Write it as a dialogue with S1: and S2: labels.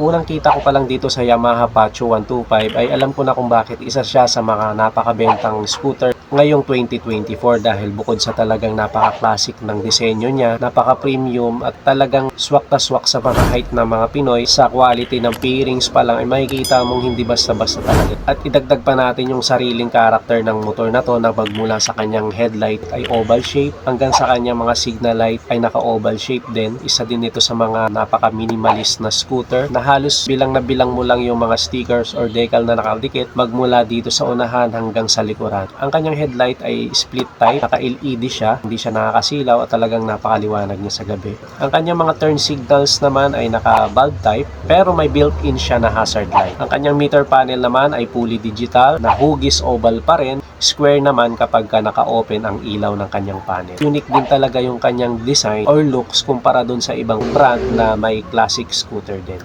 S1: Unang kita ko pa lang dito sa Yamaha Pacho 125 ay alam ko na kung bakit isa siya sa mga napakabentang scooter ngayong 2024 dahil bukod sa talagang napaka-classic ng disenyo niya, napaka-premium at talagang swak na swak sa mga height ng mga Pinoy, sa quality ng bearings pa lang ay makikita mong hindi basta-basta talaga. At idagdag pa natin yung sariling character ng motor na to na magmula sa kanyang headlight ay oval shape hanggang sa kanyang mga signal light ay naka-oval shape din. Isa din ito sa mga napaka-minimalist na scooter na halos bilang na bilang mo lang yung mga stickers or decal na nakadikit magmula dito sa unahan hanggang sa likuran. Ang kanyang headlight ay split type, naka-LED siya, hindi siya nakakasilaw at talagang napakaliwanag niya sa gabi. Ang kanyang mga turn signals naman ay naka-bulb type pero may built-in siya na hazard light. Ang kanyang meter panel naman ay fully digital, na hugis oval pa rin, square naman kapag ka naka-open ang ilaw ng kanyang panel. Unique din talaga yung kanyang design or looks kumpara dun sa ibang brand na may classic scooter din.